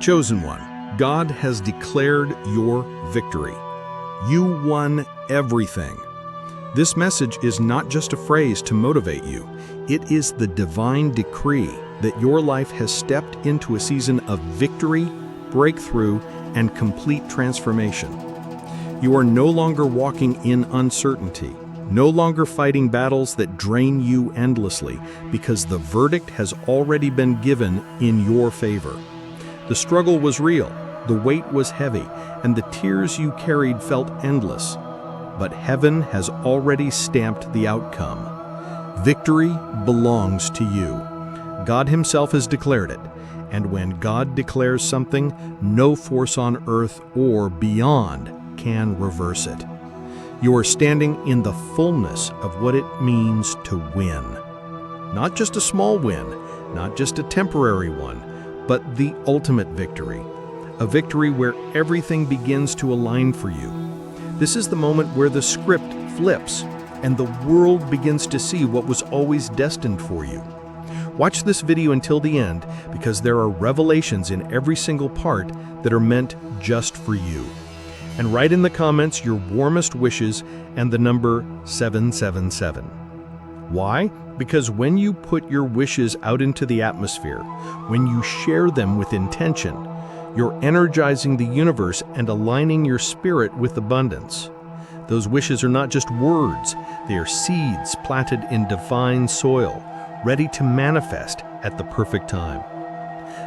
Chosen one, God has declared your victory. You won everything. This message is not just a phrase to motivate you. It is the divine decree that your life has stepped into a season of victory, breakthrough, and complete transformation. You are no longer walking in uncertainty, no longer fighting battles that drain you endlessly, because the verdict has already been given in your favor. The struggle was real, the weight was heavy, and the tears you carried felt endless. But heaven has already stamped the outcome. Victory belongs to you. God Himself has declared it, and when God declares something, no force on earth or beyond can reverse it. You are standing in the fullness of what it means to win. Not just a small win, not just a temporary one, but the ultimate victory. A victory where everything begins to align for you. This is the moment where the script flips and the world begins to see what was always destined for you. Watch this video until the end, because there are revelations in every single part that are meant just for you. And write in the comments your warmest wishes and the number 777. Why? Because when you put your wishes out into the atmosphere, when you share them with intention, you're energizing the universe and aligning your spirit with abundance. Those wishes are not just words, they are seeds planted in divine soil, ready to manifest at the perfect time.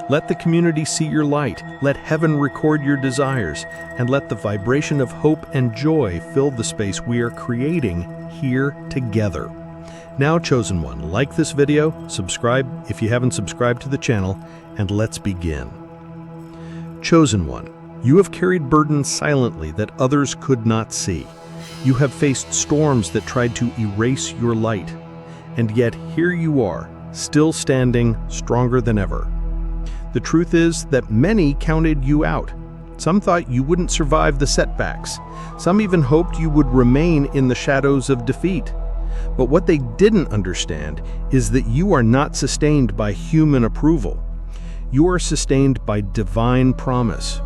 Let the community see your light, let heaven record your desires, and let the vibration of hope and joy fill the space we are creating here together. Now, Chosen One, like this video, subscribe if you haven't subscribed to the channel, and let's begin. Chosen One, you have carried burdens silently that others could not see. You have faced storms that tried to erase your light, and yet here you are, still standing, stronger than ever. The truth is that many counted you out. Some thought you wouldn't survive the setbacks. Some even hoped you would remain in the shadows of defeat. But what they didn't understand is that you are not sustained by human approval. You are sustained by divine promise.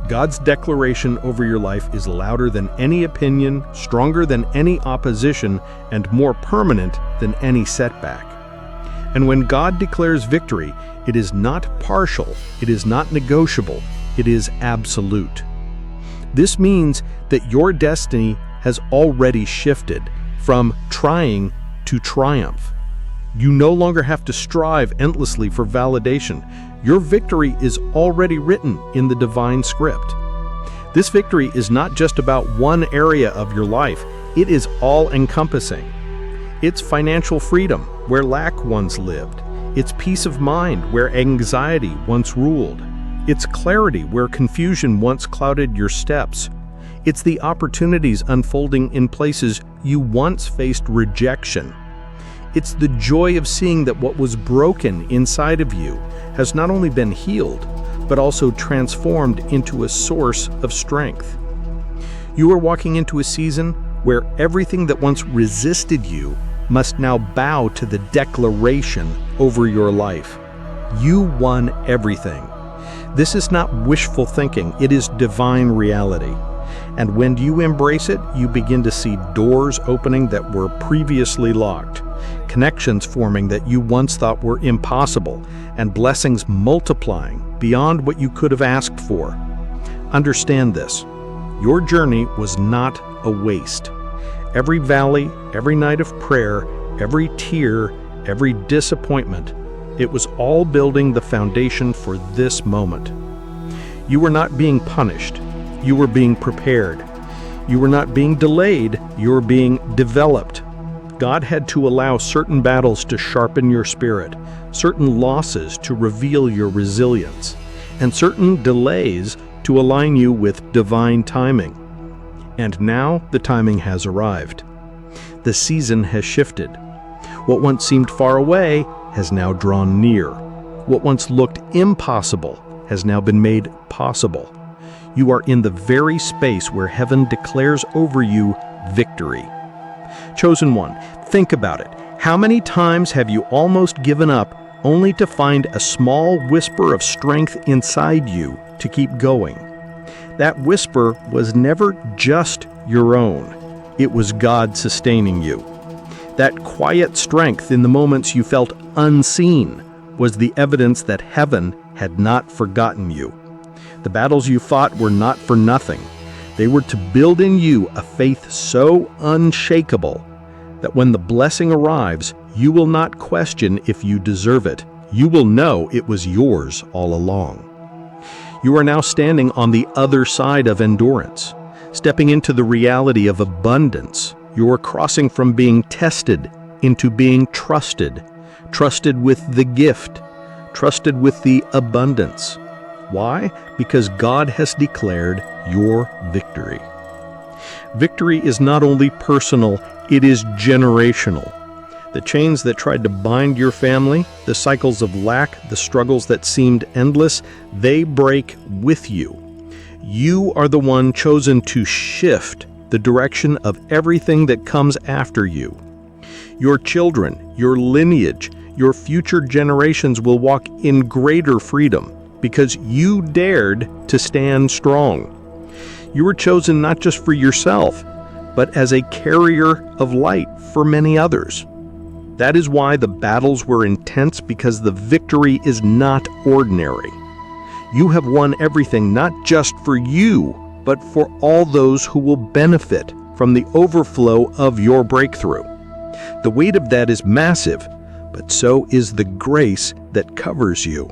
God's declaration over your life is louder than any opinion, stronger than any opposition, and more permanent than any setback. And when God declares victory, it is not partial, it is not negotiable, it is absolute. This means that your destiny has already shifted from trying to triumph. You no longer have to strive endlessly for validation. Your victory is already written in the divine script. This victory is not just about one area of your life, it is all-encompassing. It's financial freedom, where lack once lived. It's peace of mind, where anxiety once ruled. It's clarity, where confusion once clouded your steps. It's the opportunities unfolding in places you once faced rejection. It's the joy of seeing that what was broken inside of you has not only been healed, but also transformed into a source of strength. You are walking into a season where everything that once resisted you must now bow to the declaration over your life. You won everything. This is not wishful thinking, it is divine reality. And when you embrace it, you begin to see doors opening that were previously locked, connections forming that you once thought were impossible, and blessings multiplying beyond what you could have asked for. Understand this. Your journey was not a waste. Every valley, every night of prayer, every tear, every disappointment, it was all building the foundation for this moment. You were not being punished. You were being prepared. You were not being delayed. You were being developed. God had to allow certain battles to sharpen your spirit, certain losses to reveal your resilience, and certain delays to align you with divine timing. And now the timing has arrived. The season has shifted. What once seemed far away has now drawn near. What once looked impossible has now been made possible. You are in the very space where heaven declares over you victory. Chosen One, think about it. How many times have you almost given up only to find a small whisper of strength inside you to keep going. That whisper was never just your own. It was God sustaining you. That quiet strength in the moments you felt unseen was the evidence that heaven had not forgotten you. The battles you fought were not for nothing. They were to build in you a faith so unshakable that when the blessing arrives, you will not question if you deserve it. You will know it was yours all along. You are now standing on the other side of endurance, stepping into the reality of abundance. You are crossing from being tested into being trusted, trusted with the gift, trusted with the abundance. Why? Because God has declared your victory. Victory is not only personal, it is generational. The chains that tried to bind your family, the cycles of lack, the struggles that seemed endless, they break with you. You are the one chosen to shift the direction of everything that comes after you. Your children, your lineage, your future generations will walk in greater freedom because you dared to stand strong. You were chosen not just for yourself, but as a carrier of light for many others. That is why the battles were intense, because the victory is not ordinary. You have won everything not just for you, but for all those who will benefit from the overflow of your breakthrough. The weight of that is massive, but so is the grace that covers you.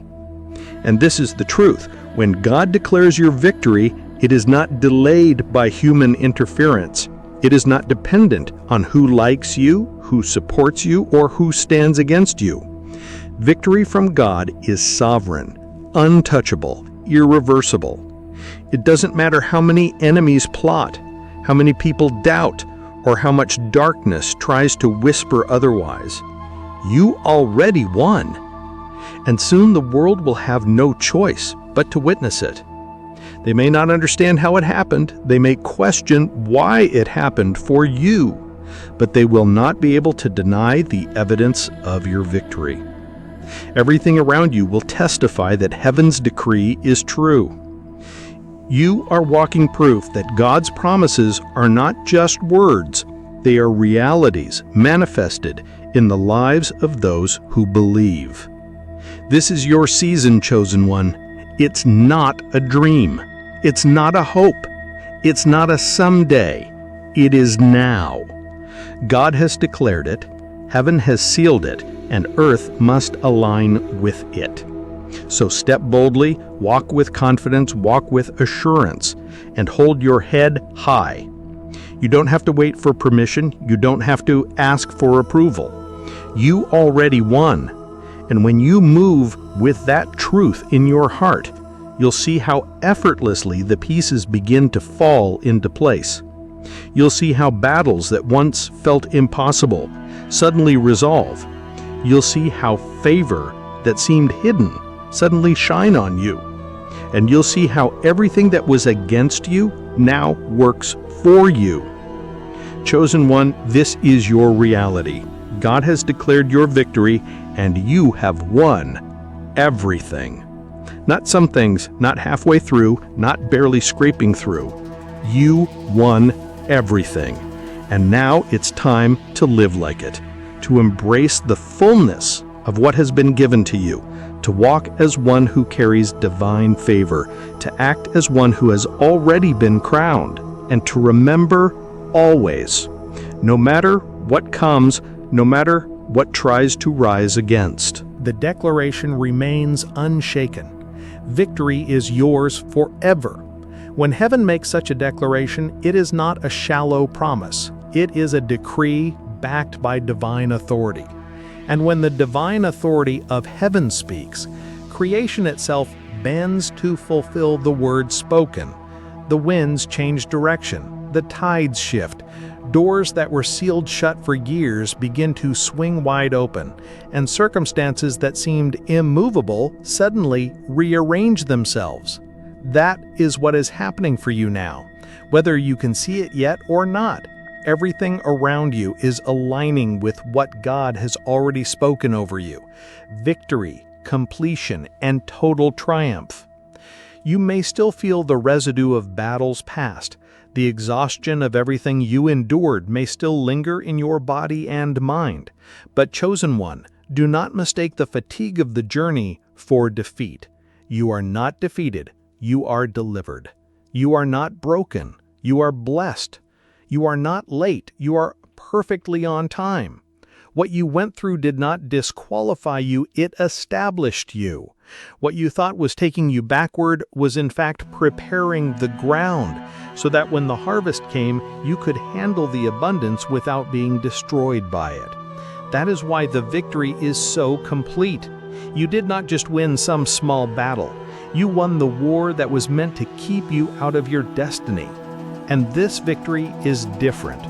And this is the truth. When God declares your victory, it is not delayed by human interference. It is not dependent on who likes you, who supports you, or who stands against you. Victory from God is sovereign, untouchable, irreversible. It doesn't matter how many enemies plot, how many people doubt, or how much darkness tries to whisper otherwise. You already won. And soon the world will have no choice but to witness it. They may not understand how it happened. They may question why it happened for you, but they will not be able to deny the evidence of your victory. Everything around you will testify that heaven's decree is true. You are walking proof that God's promises are not just words, they are realities manifested in the lives of those who believe. This is your season, chosen one. It's not a dream. It's not a hope. It's not a someday. It is now. God has declared it, heaven has sealed it, and earth must align with it. So step boldly, walk with confidence, walk with assurance, and hold your head high. You don't have to wait for permission. You don't have to ask for approval. You already won. And when you move with that truth in your heart, you'll see how effortlessly the pieces begin to fall into place. You'll see how battles that once felt impossible suddenly resolve. You'll see how favor that seemed hidden suddenly shine on you. And you'll see how everything that was against you now works for you. Chosen one, this is your reality. God has declared your victory, and you have won everything. Not some things, not halfway through, not barely scraping through. You won everything. And now it's time to live like it, to embrace the fullness of what has been given to you, to walk as one who carries divine favor, to act as one who has already been crowned, and to remember always, no matter what comes, no matter what tries to rise against. The declaration remains unshaken. Victory is yours forever. When heaven makes such a declaration, it is not a shallow promise. It is a decree backed by divine authority. And when the divine authority of heaven speaks, creation itself bends to fulfill the word spoken. The winds change direction, the tides shift, doors that were sealed shut for years begin to swing wide open, and circumstances that seemed immovable suddenly rearrange themselves. That is what is happening for you now, whether you can see it yet or not. everything around you is aligning with what God has already spoken over you: victory, completion, and total triumph. You may still feel the residue of battles past. The exhaustion of everything you endured may still linger in your body and mind. But chosen one, do not mistake the fatigue of the journey for defeat. You are not defeated. You are delivered. You are not broken. You are blessed. You are not late. You are perfectly on time. What you went through did not disqualify you, it established you. What you thought was taking you backward was in fact preparing the ground, so that when the harvest came, you could handle the abundance without being destroyed by it. That is why the victory is so complete. You did not just win some small battle. You won the war that was meant to keep you out of your destiny. And this victory is different.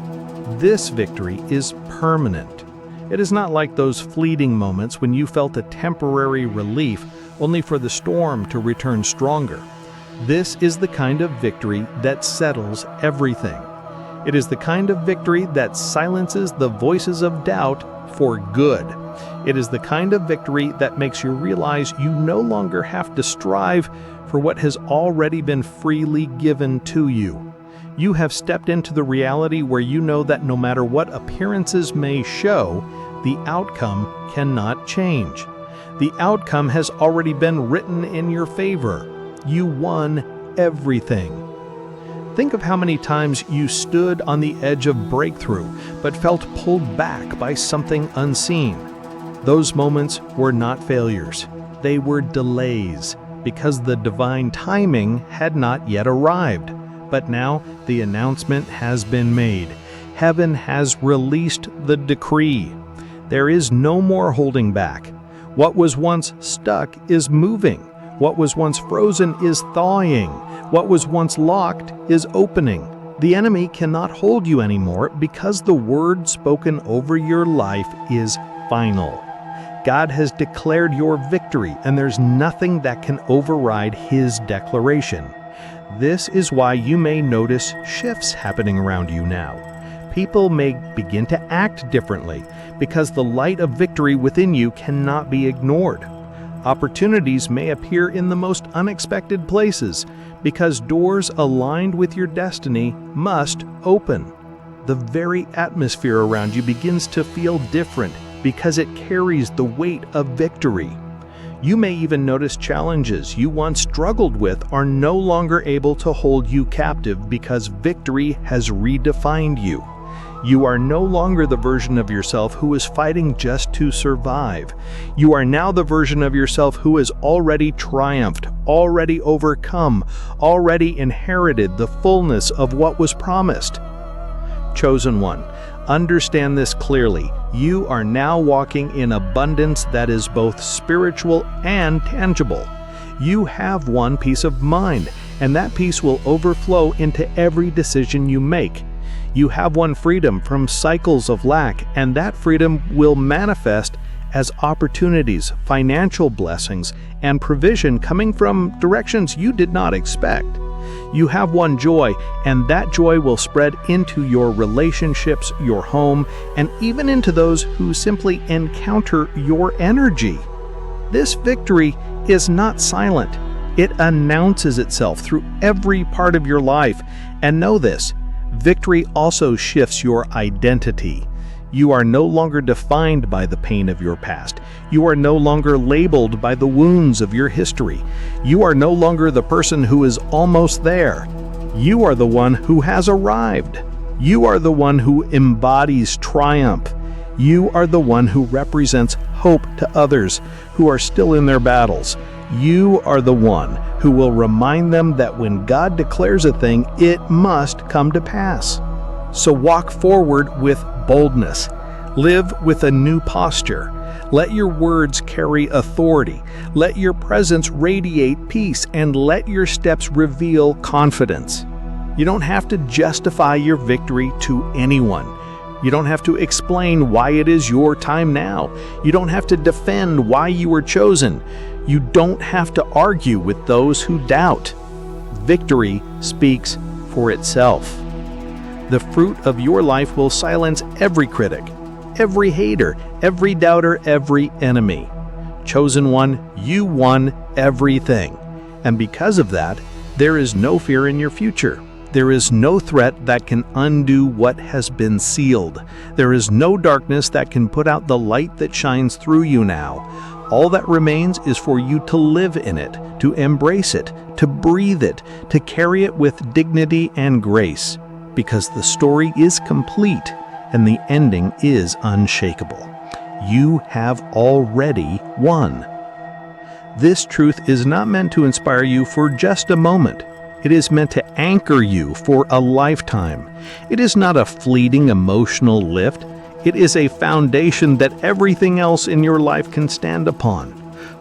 This victory is permanent. It is not like those fleeting moments when you felt a temporary relief only for the storm to return stronger. This is the kind of victory that settles everything. It is the kind of victory that silences the voices of doubt for good. It is the kind of victory that makes you realize you no longer have to strive for what has already been freely given to you. You have stepped into the reality where you know that no matter what appearances may show, the outcome cannot change. The outcome has already been written in your favor. You won everything. Think of how many times you stood on the edge of breakthrough, but felt pulled back by something unseen. Those moments were not failures. They were delays, because the divine timing had not yet arrived. But now the announcement has been made. Heaven has released the decree. There is no more holding back. What was once stuck is moving. What was once frozen is thawing. What was once locked is opening. The enemy cannot hold you anymore because the word spoken over your life is final. God has declared your victory, and there's nothing that can override His declaration. This is why you may notice shifts happening around you now. People may begin to act differently because the light of victory within you cannot be ignored. Opportunities may appear in the most unexpected places because doors aligned with your destiny must open. The very atmosphere around you begins to feel different because it carries the weight of victory. You may even notice challenges you once struggled with are no longer able to hold you captive because victory has redefined you. You are no longer the version of yourself who is fighting just to survive. You are now the version of yourself who has already triumphed, already overcome, already inherited the fullness of what was promised. Chosen one, understand this clearly. You are now walking in abundance that is both spiritual and tangible. You have one peace of mind, and that peace will overflow into every decision you make. You have one freedom from cycles of lack, and that freedom will manifest as opportunities, financial blessings, and provision coming from directions you did not expect. You have one joy, and that joy will spread into your relationships, your home, and even into those who simply encounter your energy. This victory is not silent. It announces itself through every part of your life. And know this, victory also shifts your identity. You are no longer defined by the pain of your past. You are no longer labeled by the wounds of your history. You are no longer the person who is almost there. You are the one who has arrived. You are the one who embodies triumph. You are the one who represents hope to others who are still in their battles. You are the one who will remind them that when God declares a thing, it must come to pass. So walk forward with boldness. Live with a new posture. Let your words carry authority. Let your presence radiate peace, and let your steps reveal confidence. You don't have to justify your victory to anyone. You don't have to explain why it is your time now. You don't have to defend why you were chosen. You don't have to argue with those who doubt. Victory speaks for itself. The fruit of your life will silence every critic, every hater, every doubter, every enemy. Chosen one, you won everything. And because of that, there is no fear in your future. There is no threat that can undo what has been sealed. There is no darkness that can put out the light that shines through you now. All that remains is for you to live in it, to embrace it, to breathe it, to carry it with dignity and grace, because the story is complete and the ending is unshakable. You have already won. This truth is not meant to inspire you for just a moment. It is meant to anchor you for a lifetime. It is not a fleeting emotional lift. It is a foundation that everything else in your life can stand upon.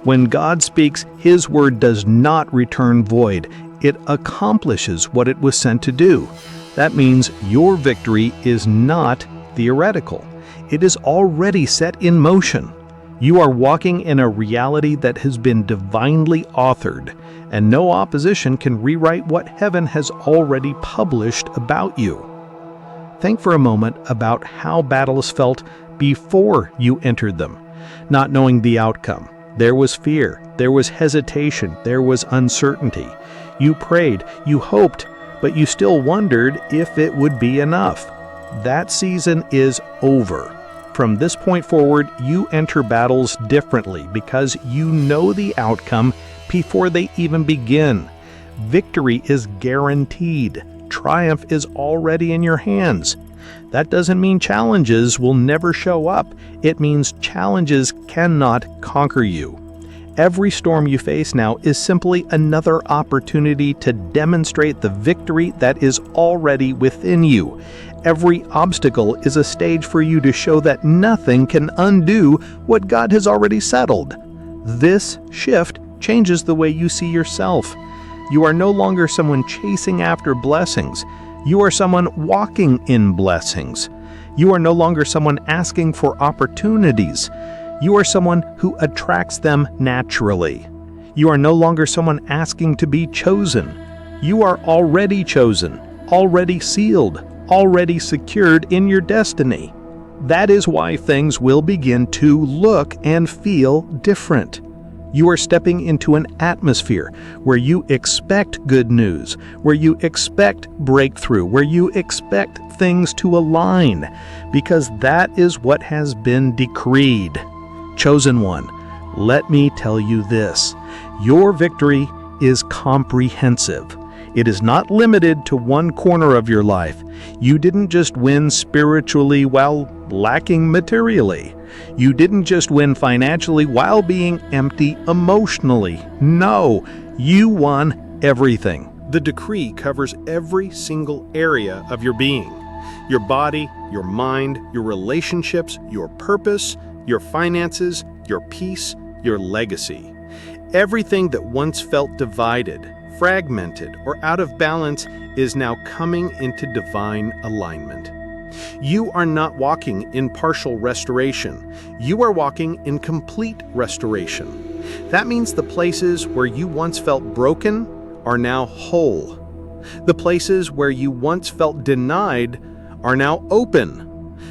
When God speaks, His word does not return void. It accomplishes what it was sent to do. That means your victory is not theoretical. It is already set in motion. You are walking in a reality that has been divinely authored, and no opposition can rewrite what heaven has already published about you. Think for a moment about how battles felt before you entered them, not knowing the outcome. There was fear, there was hesitation, there was uncertainty. You prayed, you hoped, but you still wondered if it would be enough. That season is over. From this point forward, you enter battles differently because you know the outcome before they even begin. Victory is guaranteed. Triumph is already in your hands. That doesn't mean challenges will never show up. It means challenges cannot conquer you. Every storm you face now is simply another opportunity to demonstrate the victory that is already within you. Every obstacle is a stage for you to show that nothing can undo what God has already settled. This shift changes the way you see yourself. You are no longer someone chasing after blessings. You are someone walking in blessings. You are no longer someone asking for opportunities. You are someone who attracts them naturally. You are no longer someone asking to be chosen. You are already chosen, already sealed, already secured in your destiny. That is why things will begin to look and feel different. You are stepping into an atmosphere where you expect good news, where you expect breakthrough, where you expect things to align, because that is what has been decreed. Chosen one, let me tell you this. Your victory is comprehensive. It is not limited to one corner of your life. You didn't just win spiritually while lacking materially. You didn't just win financially while being empty emotionally. No, you won everything. The decree covers every single area of your being. Your body, your mind, your relationships, your purpose, your finances, your peace, your legacy. Everything that once felt divided, fragmented, or out of balance is now coming into divine alignment. You are not walking in partial restoration. You are walking in complete restoration. That means the places where you once felt broken are now whole. The places where you once felt denied are now open.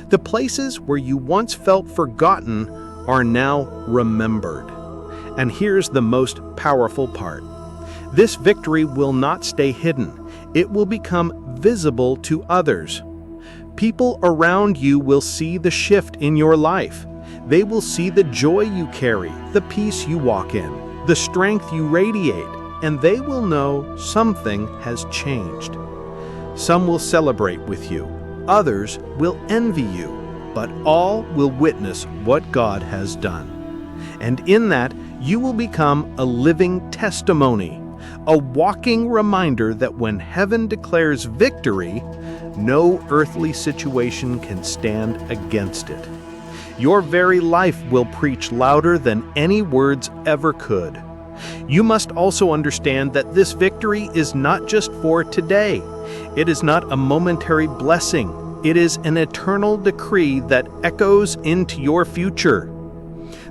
The places where you once felt forgotten are now remembered. And here's the most powerful part. This victory will not stay hidden. It will become visible to others. People around you will see the shift in your life. They will see the joy you carry, the peace you walk in, the strength you radiate, and they will know something has changed. Some will celebrate with you. Others will envy you, but all will witness what God has done. And in that, you will become a living testimony, a walking reminder that when heaven declares victory, no earthly situation can stand against it. Your very life will preach louder than any words ever could. You must also understand that this victory is not just for today. It is not a momentary blessing. It is an eternal decree that echoes into your future.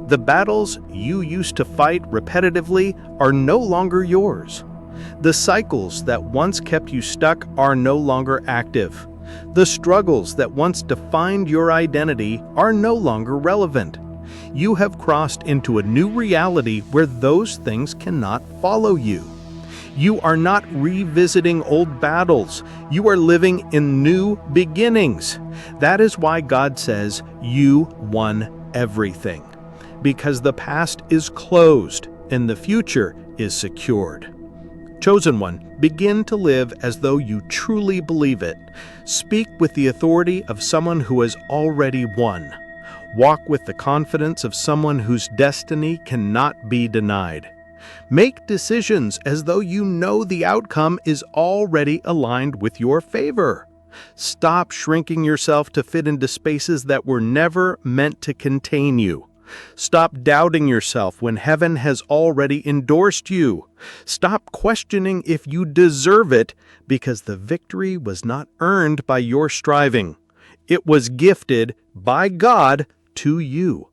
The battles you used to fight repetitively are no longer yours. The cycles that once kept you stuck are no longer active. The struggles that once defined your identity are no longer relevant. You have crossed into a new reality where those things cannot follow you. You are not revisiting old battles. You are living in new beginnings. That is why God says you won everything. Because the past is closed and the future is secured. Chosen one, begin to live as though you truly believe it. Speak with the authority of someone who has already won. Walk with the confidence of someone whose destiny cannot be denied. Make decisions as though you know the outcome is already aligned with your favor. Stop shrinking yourself to fit into spaces that were never meant to contain you. Stop doubting yourself when heaven has already endorsed you. Stop questioning if you deserve it, because the victory was not earned by your striving. It was gifted by God to you.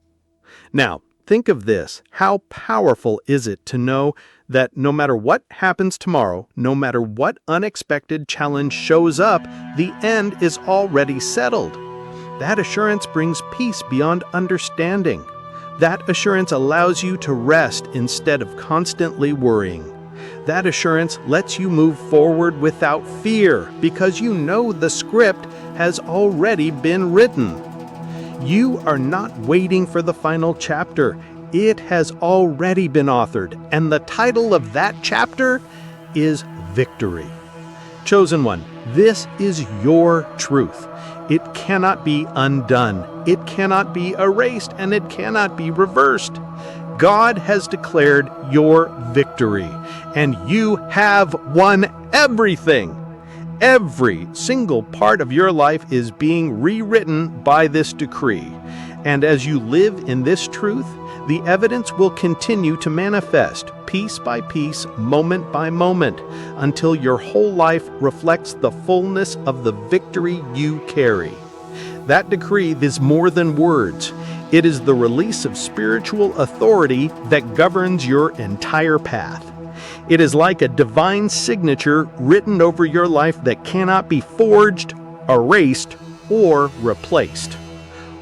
Now, think of this. How powerful is it to know that no matter what happens tomorrow, no matter what unexpected challenge shows up, the end is already settled. That assurance brings peace beyond understanding. That assurance allows you to rest instead of constantly worrying. That assurance lets you move forward without fear because you know the script has already been written. You are not waiting for the final chapter. It has already been authored, and the title of that chapter is Victory. Chosen one, this is your truth. It cannot be undone. It cannot be erased, and it cannot be reversed. God has declared your victory, and you have won everything. Every single part of your life is being rewritten by this decree. And as you live in this truth, the evidence will continue to manifest piece by piece, moment by moment, until your whole life reflects the fullness of the victory you carry. That decree is more than words. It is the release of spiritual authority that governs your entire path. It is like a divine signature written over your life that cannot be forged, erased, or replaced.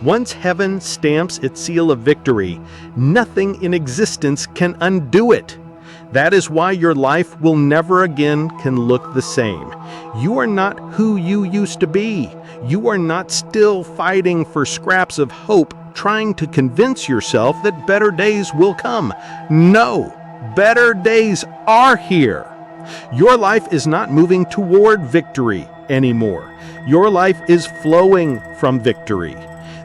Once heaven stamps its seal of victory, nothing in existence can undo it. That is why your life will never again can look the same. You are not who you used to be. You are not still fighting for scraps of hope, trying to convince yourself that better days will come. No, better days are here. Your life is not moving toward victory anymore. Your life is flowing from victory.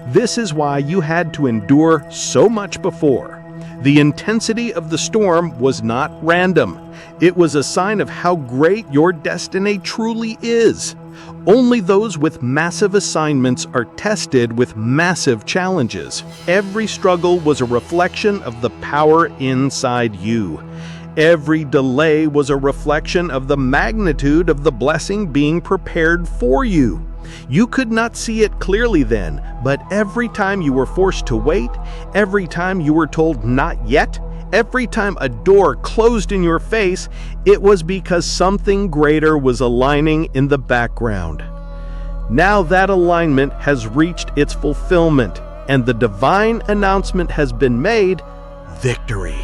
This is why you had to endure so much before. The intensity of the storm was not random. It was a sign of how great your destiny truly is. Only those with massive assignments are tested with massive challenges. Every struggle was a reflection of the power inside you. Every delay was a reflection of the magnitude of the blessing being prepared for you. You could not see it clearly then, but every time you were forced to wait, every time you were told not yet, every time a door closed in your face, it was because something greater was aligning in the background. Now that alignment has reached its fulfillment, and the divine announcement has been made: victory.